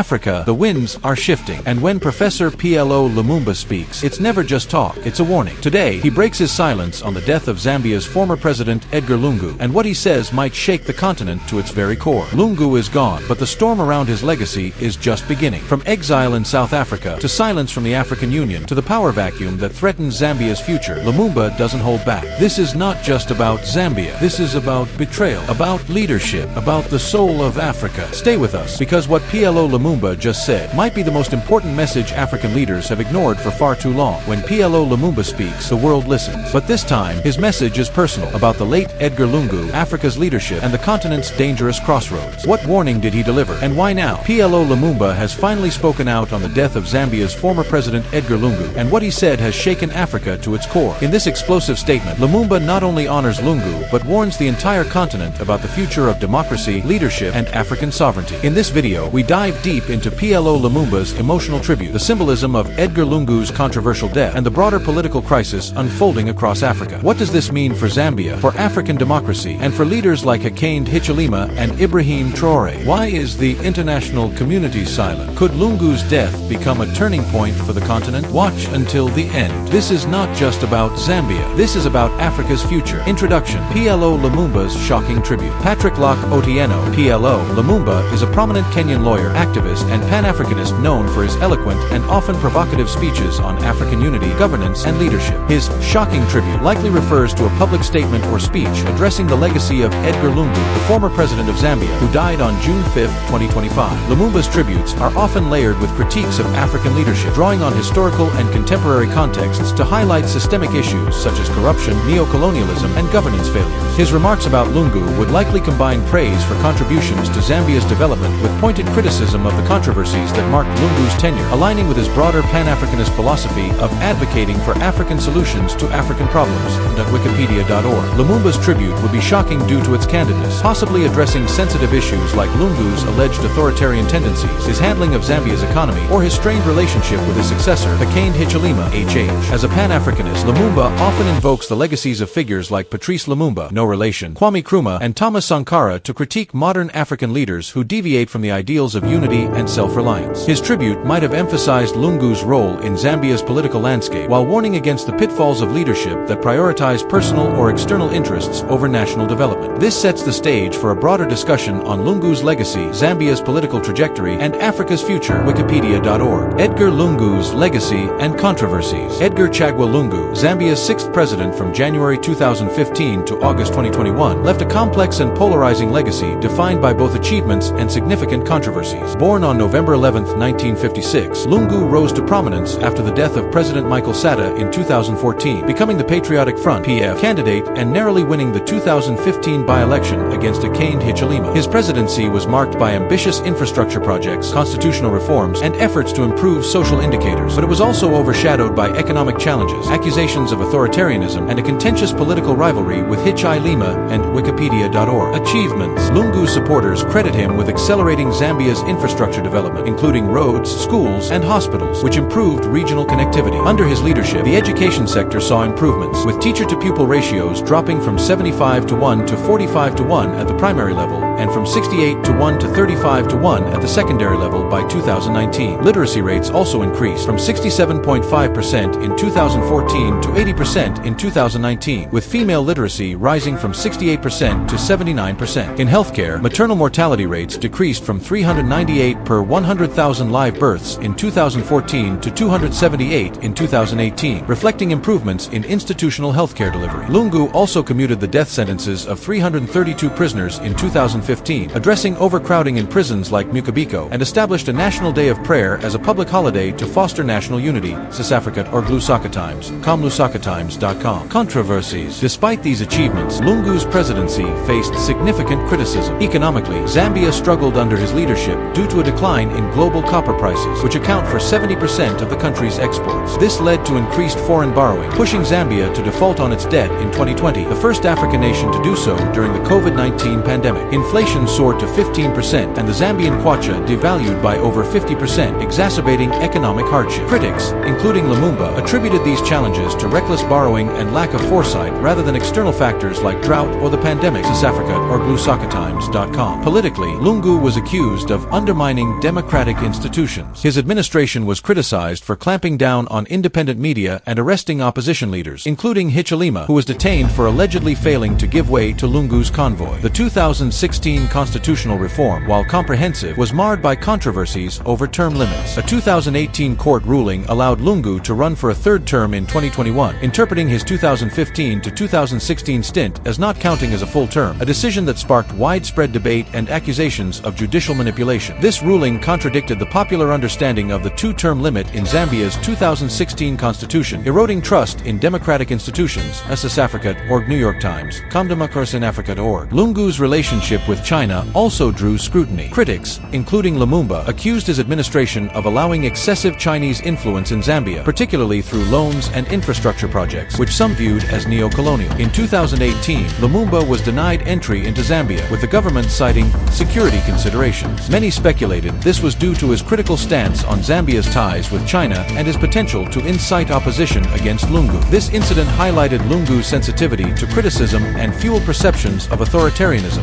Africa, the winds are shifting. And when Professor PLO Lumumba speaks, it's never just talk, it's a warning. Today, he breaks his silence on the death of Zambia's former President Edgar Lungu, and what he says might shake the continent to its very core. Lungu is gone, but the storm around his legacy is just beginning. From exile in South Africa, to silence from the African Union, to the power vacuum that threatens Zambia's future, Lumumba doesn't hold back. This is not just about Zambia. This is about betrayal, about leadership, about the soul of Africa. Stay with us, because what PLO Lumumba just said might be the most important message African leaders have ignored for far too long. When PLO Lumumba speaks, the world listens. But this time, his message is personal, about the late Edgar Lungu, Africa's leadership, and the continent's dangerous crossroads. What warning did he deliver, and why now? PLO Lumumba has finally spoken out on the death of Zambia's former President Edgar Lungu, and what he said has shaken Africa to its core. In this explosive statement, Lumumba not only honors Lungu, but warns the entire continent about the future of democracy, leadership, and African sovereignty. In this video, we dive deep into PLO Lumumba's emotional tribute, the symbolism of Edgar Lungu's controversial death, and the broader political crisis unfolding across Africa. What does this mean for Zambia, for African democracy, and for leaders like Hakainde Hichilema and Ibrahim Traoré? Why is the international community silent? Could Lungu's death become a turning point for the continent? Watch until the end. This is not just about Zambia. This is about Africa's future. Introduction: PLO Lumumba's shocking tribute. Patrick Locke Otieno. PLO Lumumba is a prominent Kenyan lawyer, activist, and Pan-Africanist known for his eloquent and often provocative speeches on African unity, governance, and leadership. His shocking tribute likely refers to a public statement or speech addressing the legacy of Edgar Lungu, the former president of Zambia, who died on June 5, 2025. Lumumba's tributes are often layered with critiques of African leadership, drawing on historical and contemporary contexts to highlight systemic issues such as corruption, neo-colonialism, and governance failures. His remarks about Lungu would likely combine praise for contributions to Zambia's development with pointed criticism of the controversies that marked Lungu's tenure, aligning with his broader Pan-Africanist philosophy of advocating for African solutions to African problems. Wikipedia.org. Lumumba's tribute would be shocking due to its candidness, possibly addressing sensitive issues like Lungu's alleged authoritarian tendencies, his handling of Zambia's economy, or his strained relationship with his successor, Hakainde Hichilema, HH. As a Pan-Africanist, Lumumba often invokes the legacies of figures like Patrice Lumumba, no relation, Kwame Nkrumah, and Thomas Sankara to critique modern African leaders who deviate from the ideals of unity and self-reliance. His tribute might have emphasized Lungu's role in Zambia's political landscape, while warning against the pitfalls of leadership that prioritize personal or external interests over national development. This sets the stage for a broader discussion on Lungu's legacy, Zambia's political trajectory, and Africa's future. Wikipedia.org. Edgar Lungu's legacy and controversies. Edgar Chagwa Lungu, Zambia's 6th president from January 2015 to August 2021, left a complex and polarizing legacy defined by both achievements and significant controversies. Born on November 11, 1956, Lungu rose to prominence after the death of President Michael Sata in 2014, becoming the Patriotic Front (PF) candidate and narrowly winning the 2015 by-election against Hakainde Hichilema. His presidency was marked by ambitious infrastructure projects, constitutional reforms, and efforts to improve social indicators, but it was also overshadowed by economic challenges, accusations of authoritarianism, and a contentious political rivalry with Hichilema and Wikipedia.org. Achievements. Lungu's supporters credit him with accelerating Zambia's infrastructure development, including roads, schools, and hospitals, which improved regional connectivity. Under his leadership, the education sector saw improvements, with teacher-to-pupil ratios dropping from 75:1 to 45:1 at the primary level, and from 68:1 to 35:1 at the secondary level by 2019. Literacy rates also increased from 67.5% in 2014 to 80% in 2019, with female literacy rising from 68% to 79%. In healthcare, maternal mortality rates decreased from 398 per 100,000 live births in 2014 to 278 in 2018, reflecting improvements in institutional healthcare delivery. Lungu also commuted the death sentences of 332 prisoners in 2015, addressing overcrowding in prisons like Mukabiko, and established a National Day of Prayer as a public holiday to foster national unity. Sisafricat or Lusaka Times, lusakatimes.com. Controversies. Despite these achievements, Lungu's presidency faced significant criticism. Economically, Zambia struggled under his leadership due to a decline in global copper prices, which account for 70% of the country's exports. This led to increased foreign borrowing, pushing Zambia to default on its debt in 2020, the first African nation to do so during the COVID-19 pandemic. Inflation inflation soared to 15% and the Zambian kwacha devalued by over 50%, exacerbating economic hardship. Critics, including Lumumba, attributed these challenges to reckless borrowing and lack of foresight rather than external factors like drought or the pandemic. Africa or GluSoccerTimes.com. Politically, Lungu was accused of undermining democratic institutions. His administration was criticized for clamping down on independent media and arresting opposition leaders, including Hichilema, who was detained for allegedly failing to give way to Lungu's convoy. The 2016 constitutional reform, while comprehensive, was marred by controversies over term limits. A 2018 court ruling allowed Lungu to run for a third term in 2021, interpreting his 2015 to 2016 stint as not counting as a full term, a decision that sparked widespread debate and accusations of judicial manipulation. This ruling contradicted the popular understanding of the two-term limit in Zambia's 2016 constitution, eroding trust in democratic institutions. Africa.org, New York Times, Comdemocracyinafrica.org. Lungu's relationship with China also drew scrutiny. Critics, including Lumumba, accused his administration of allowing excessive Chinese influence in Zambia, particularly through loans and infrastructure projects, which some viewed as neo-colonial. In 2018, Lumumba was denied entry into Zambia, with the government citing security considerations. Many speculated this was due to his critical stance on Zambia's ties with China and his potential to incite opposition against Lungu. This incident highlighted Lungu's sensitivity to criticism and fueled perceptions of authoritarianism.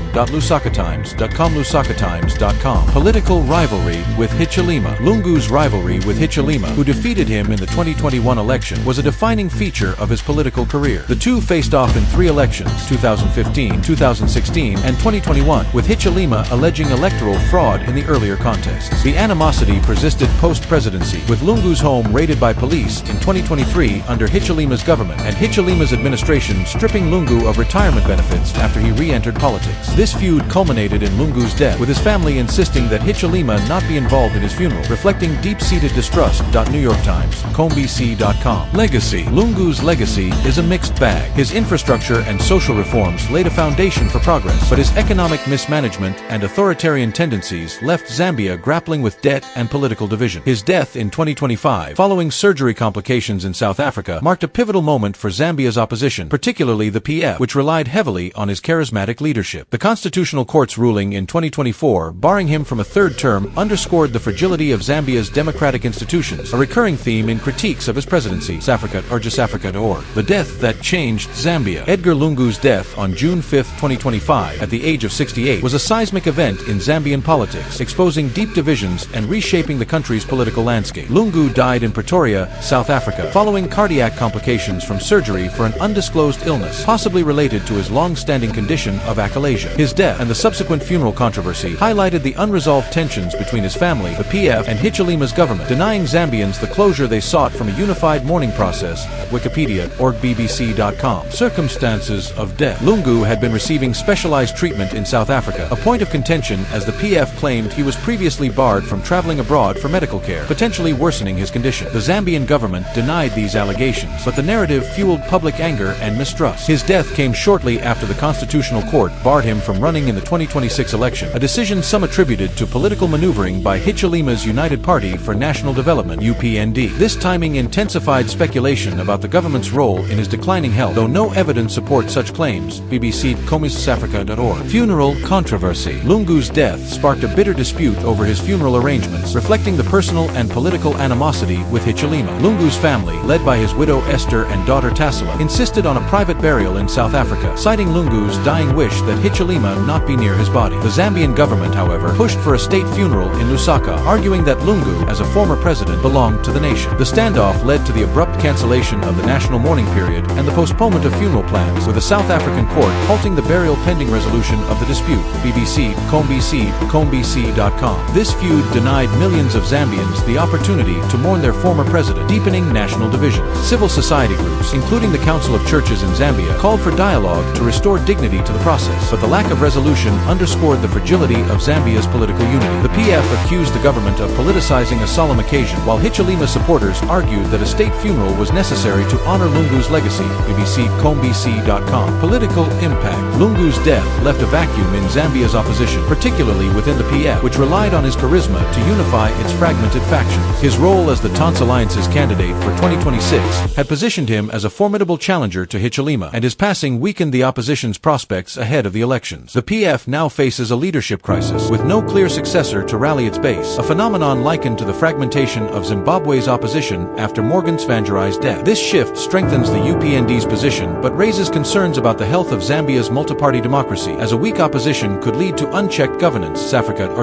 LuSoccerTimes.com. Political rivalry with Hichilema. Lungu's rivalry with Hichilema, who defeated him in the 2021 election, was a defining feature of his political career. The two faced off in 3 elections, 2015, 2016, and 2021, with Hichilema alleging electoral fraud in the earlier contests. The animosity persisted post-presidency, with Lungu's home raided by police in 2023 under Hichilema's government, and Hichilema's administration stripping Lungu of retirement benefits after he re-entered politics. This feud culminated in Lungu's death, with his family insisting that Hichilema not be involved in his funeral, reflecting deep-seated distrust. New York Times, CombC.com. Legacy. Lungu's legacy is a mixed bag. His infrastructure and social reforms laid a foundation for progress, but his economic mismanagement and authoritarian tendencies left Zambia grappling with debt and political division. His death in 2025, following surgery complications in South Africa, marked a pivotal moment for Zambia's opposition, particularly the PF, which relied heavily on his charismatic leadership. The Constitutional Court's ruling in 2024, barring him from a third term, underscored the fragility of Zambia's democratic institutions, a recurring theme in critiques of his presidency. Africa.org. The death that changed Zambia. Edgar Lungu's death on June 5, 2025, at the age of 68, was a seismic event in Zambian politics, exposing deep divisions and reshaping the country's political landscape. Lungu died in Pretoria, South Africa, following cardiac complications from surgery for an undisclosed illness, possibly related to his long-standing condition of achalasia. His death and the subsequent funeral controversy highlighted the unresolved tensions between his family, the PF, and Hichilema's government, denying Zambians the closure they sought from a unified mourning process. Wikipedia.org, BBC.com. Circumstances of death. Lungu had been receiving specialized treatment in South Africa, a point of contention as the PF claimed he was previously barred from traveling abroad for medical care, potentially worsening his condition. The Zambian government denied these allegations, but the narrative fueled public anger and mistrust. His death came shortly after the Constitutional Court barred him from running in the 2026 election, a decision some attributed to political maneuvering by Hichilema's United Party for National Development (UPND). This timing intensified speculation about the government's role in his declining health, though no evidence supports such claims. BBC.com/Africa.org. Funeral controversy. Lungu's death sparked a bitter dispute over his funeral arrangements, reflecting the personal and political animosity with Hichilema. Lungu's family, led by his widow Esther and daughter Tassila, insisted on a private burial in South Africa, citing Lungu's dying wish that Hichilema not be near his body. The Zambian government, however, pushed for a state funeral in Lusaka, arguing that Lungu, as a former president, belonged to the nation. The standoff led to the abrupt cancellation of the national mourning period and the postponement of funeral plans, with a South African court halting the burial pending resolution of the dispute. BBC, CombC.com. This feud denied millions of Zambians the opportunity to mourn their former president, deepening national divisions. Civil society groups, including the Council of Churches in Zambia, called for dialogue to restore dignity to the process, but the lack of resolution underscored the fragility of Zambia's political unity. The PF accused the government of politicizing a solemn occasion, while Hichilema supporters argued that a state funeral was necessary to honor Lungu's legacy. BBC, CombC.com. Political impact. Lungu's death left a vacuum in Zambia's opposition, particularly within the PF, which relied on his charisma to unify its fragmented factions. His role as the Tons Alliance's candidate for 2026 had positioned him as a formidable challenger to Hichilema, and his passing weakened the opposition's prospects ahead of the elections. The PF PF now faces a leadership crisis, with no clear successor to rally its base, a phenomenon likened to the fragmentation of Zimbabwe's opposition after Morgan Tsvangirai's death. This shift strengthens the UPND's position but raises concerns about the health of Zambia's multi-party democracy, as a weak opposition could lead to unchecked governance. Societal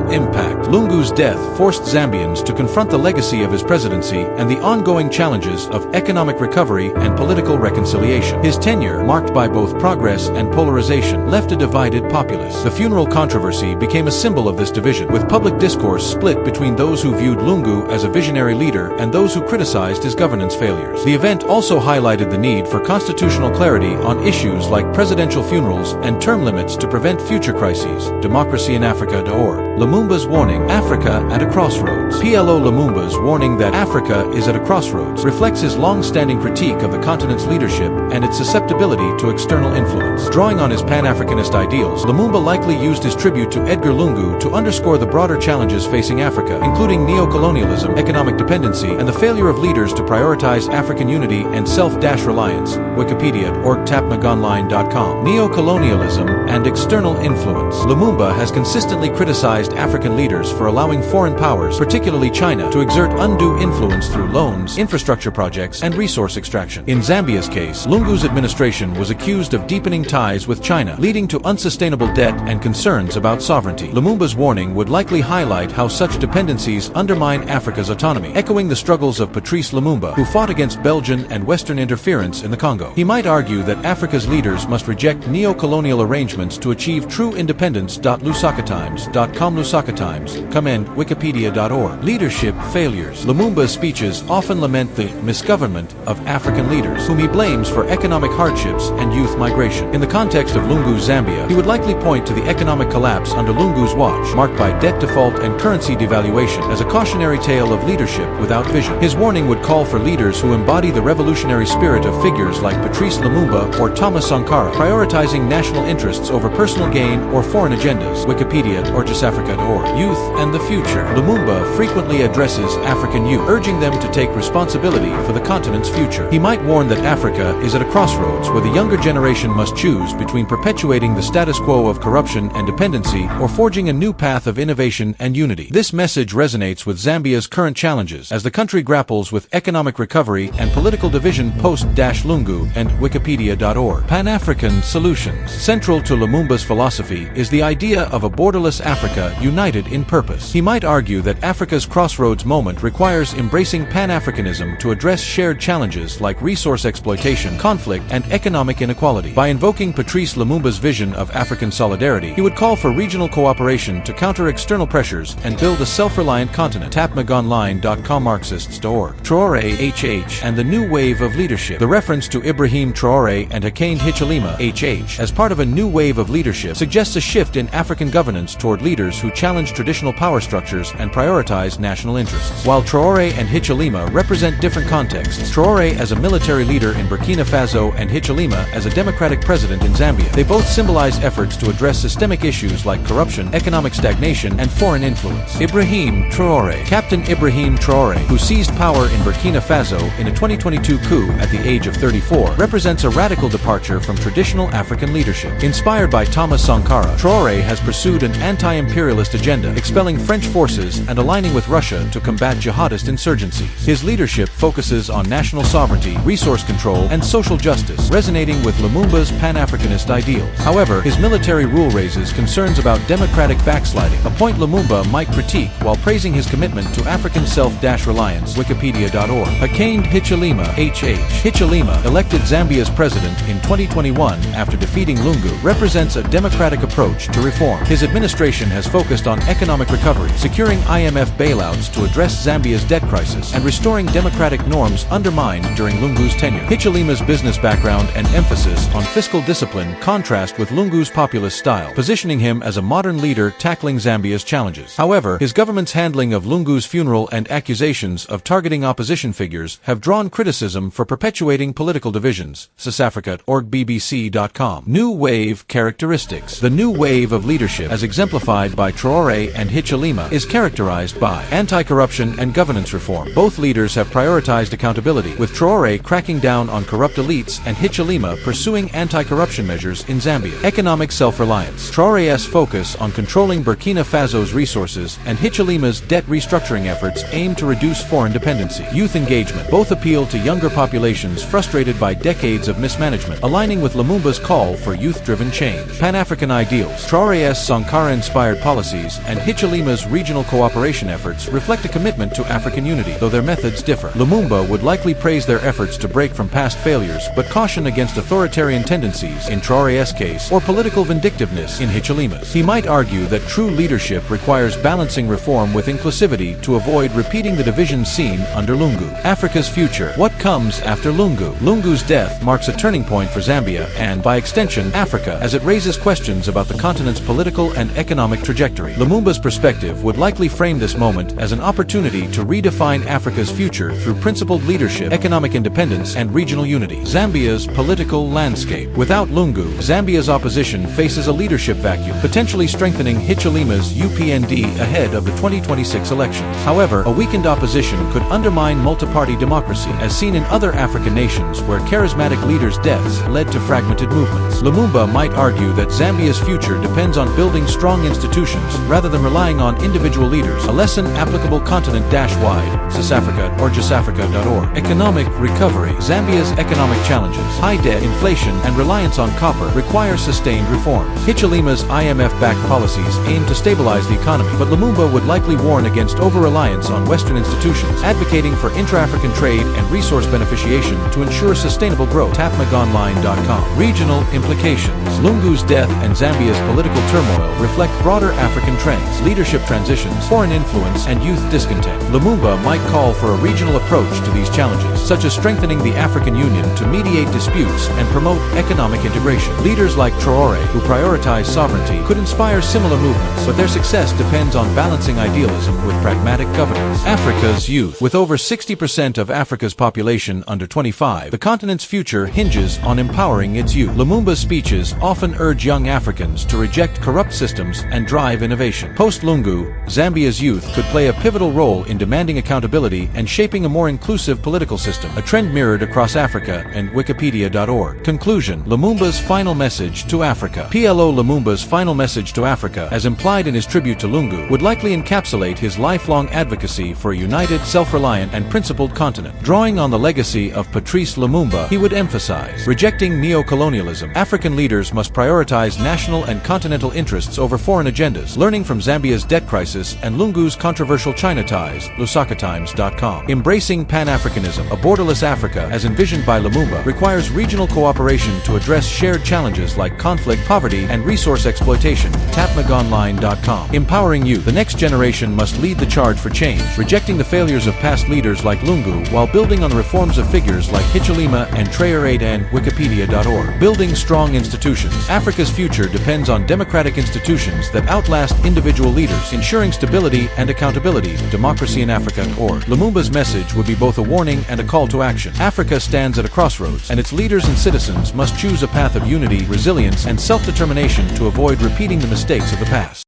impact. Lungu's death forced Zambians to confront the legacy of his presidency and the ongoing challenges of economic recovery and political reconciliation. His tenure, marked by both progress and polarization, left a divided populace. The funeral controversy became a symbol of this division, with public discourse split between those who viewed Lungu as a visionary leader and those who criticized his governance failures. The event also highlighted the need for constitutional clarity on issues like presidential funerals and term limits to prevent future crises. Democracy in Africa.org. Lumumba's warning: Africa at a crossroads. PLO Lumumba's warning that Africa is at a crossroads reflects his long-standing critique of the continent's leadership and its susceptibility to external influence. Drawing on his Pan-Africanist ideals, Lumumba likely used his tribute to Edgar Lungu to underscore the broader challenges facing Africa, including neo-colonialism, economic dependency, and the failure of leaders to prioritize African unity and self-reliance. Wikipedia.org. tapmagonline.com. Neo-colonialism and external influence. Lumumba has consistently criticized African leaders for allowing foreign powers, particularly China, to exert undue influence through loans, infrastructure projects, and resource extraction. In Zambia's case, Lungu's administration was accused of deepening ties with China, leading to unsustainable debt and concerns about sovereignty. Lumumba's warning would likely highlight how such dependencies undermine Africa's autonomy, echoing the struggles of Patrice Lumumba, who fought against Belgian and Western interference in the Congo. He might argue that Africa's leaders must reject neo-colonial arrangements to achieve true independence. Lusakatimes.com. Lusakatimes. Comment. Wikipedia.org. Leadership failures. Lumumba's speeches often lament the misgovernment of African leaders, whom he blames for economic hardships and youth migration. In the context of Lungu's Zambia, he would likely point to the economic collapse under Lungu's watch, marked by debt default and currency devaluation, as a cautionary tale of leadership without vision. His warning would call for leaders who embody the revolutionary spirit of figures like Patrice Lumumba or Thomas Sankara, prioritizing national interests over personal gain or foreign agendas. Wikipedia or justafrica.org. Youth and the future. Lumumba frequently addresses African youth, urging them to take responsibility for the continent's future. He might warn that Africa is at a crossroads where the younger generation must choose between perpetuating the status quo of corruption and dependency or forging a new path of innovation and unity. This message resonates with Zambia's current challenges as the country grapples with economic recovery and political division post-Lungu and Wikipedia.org. Pan-African solutions. Central to Lumumba's philosophy is the idea of a borderless Africa united in purpose. He might argue that Africa's crossroads moment requires embracing Pan-Africanism to address shared challenges like resource exploitation, conflict, and economic inequality. By invoking Patrice Lumumba's vision of African solidarity, he would call for regional cooperation to counter external pressures and build a self-reliant continent. tapmagonline.com. Marxists.org. Traoré HH and the new wave of leadership. The reference to Ibrahim Traoré and Hakainde Hichilema HH as part of a new wave of leadership suggests a shift in African governance toward leaders who challenge traditional power structures and prioritize national interests. While Traoré and Hichilema represent different contexts, Traoré as a military leader in Burkina Faso and Hichilema as a democratic president in Zambia, they both symbolize efforts to address systemic issues like corruption, economic stagnation, and foreign influence. Ibrahim Traoré. Captain Ibrahim Traoré, who seized power in Burkina Faso in a 2022 coup at the age of 34, represents a radical departure from traditional African leadership. Inspired by Thomas Sankara, Traoré has pursued an anti-imperialist agenda, expelling French forces and aligning with Russia to combat jihadist insurgencies. His leadership focuses on national sovereignty, resource control, and social justice, resonating with Lumumba's Pan-Africanist ideals. However, his military rule raises concerns about democratic backsliding, a point Lumumba might critique while praising his commitment to African self-reliance. Wikipedia.org. Hakainde Hichilema HH. Hichilema, elected Zambia's president in 2021 after defeating Lungu, represents a democratic approach to reform. His administration has focused on economic recovery, securing IMF bailouts to address Zambia's debt crisis, and restoring democratic norms undermined during Lungu's tenure. Hichilema's business background and emphasis on fiscal discipline contrast with Lungu's populist style, positioning him as a modern leader tackling Zambia's challenges. However, his government's handling of Lungu's funeral and accusations of targeting opposition figures have drawn criticism for perpetuating political divisions. Southafrica.org. BBC.com. New wave characteristics. The new wave of leadership, as exemplified by Traoré and Hichilema, is characterized by anti-corruption and governance reform. Both leaders have prioritized accountability, with Traoré cracking down on corrupt elites and Hichilema pursuing anti-corruption measures leaders in Zambia. Economic self-reliance. Traoré's focus on controlling Burkina Faso's resources and Hichilema's debt restructuring efforts aim to reduce foreign dependency. Youth engagement. Both appeal to younger populations frustrated by decades of mismanagement, aligning with Lumumba's call for youth-driven change. Pan-African ideals. Traoré's Sankara-inspired policies and Hichilema's regional cooperation efforts reflect a commitment to African unity, though their methods differ. Lumumba would likely praise their efforts to break from past failures, but caution against authoritarian tendencies in Traoré's case or political vindictiveness in Hichilema's. He might argue that true leadership requires balancing reform with inclusivity to avoid repeating the divisions seen under Lungu. Africa's future. What comes after Lungu? Lungu's death marks a turning point for Zambia and, by extension, Africa, as it raises questions about the continent's political and economic trajectory. Lumumba's perspective would likely frame this moment as an opportunity to redefine Africa's future through principled leadership, economic independence, and regional unity. Zambia's political landscape. Without Lungu, Zambia's opposition faces a leadership vacuum, potentially strengthening Hichilema's UPND ahead of the 2026 elections. However, a weakened opposition could undermine multi-party democracy, as seen in other African nations where charismatic leaders' deaths led to fragmented movements. Lumumba might argue that Zambia's future depends on building strong institutions rather than relying on individual leaders, a lesson applicable continent-wide, CISAfrica or JustAfrica.org. Economic recovery. Zambia's economic challenges, high debt, inflation, and reliance on copper require sustained reforms. Hichilema's IMF-backed policies aim to stabilize the economy, but Lumumba would likely warn against over-reliance on Western institutions, advocating for intra-African trade and resource beneficiation to ensure sustainable growth. tapmagonline.com. Regional implications. Lungu's death and Zambia's political turmoil reflect broader African trends, leadership transitions, foreign influence, and youth discontent. Lumumba might call for a regional approach to these challenges, such as strengthening the African Union to mediate disputes and promote economic integration. Leaders like Traore, who prioritize sovereignty, could inspire similar movements, but their success depends on balancing idealism with pragmatic governance. Africa's youth. With over 60% of Africa's population under 25, the continent's future hinges on empowering its youth. Lumumba's speeches often urge young Africans to reject corrupt systems and drive innovation. Post-Lungu, Zambia's youth could play a pivotal role in demanding accountability and shaping a more inclusive political system, a trend mirrored across Africa and Wikipedia.org. Conclusion. Lumumba's final message to Africa. PLO Lumumba's final message to Africa, as implied in his tribute to Lungu, would likely encapsulate his lifelong advocacy for a united, self-reliant, and principled continent. Drawing on the legacy of Patrice Lumumba, he would emphasize, rejecting neo-colonialism, African leaders must prioritize national and continental interests over foreign agendas, learning from Zambia's debt crisis and Lungu's controversial China ties, LusakaTimes.com. Embracing Pan-Africanism. A borderless Africa, as envisioned by Lumumba, requires regional cooperation to address shared challenges like conflict, poverty, and resource exploitation. tapmagonline.com. Empowering youth. The next generation must lead the charge for change, rejecting the failures of past leaders like Lungu while building on the reforms of figures like Hichilema and Traoré and Wikipedia.org. Building strong institutions. Africa's future depends on democratic institutions that outlast individual leaders, ensuring stability and accountability. Democracy in Africa.org. Lumumba's message would be both a warning and a call to action. Africa stands at a crossroads, and its leaders and citizens must choose a path of unity, resilience, and self-determination to avoid repeating the mistakes of the past.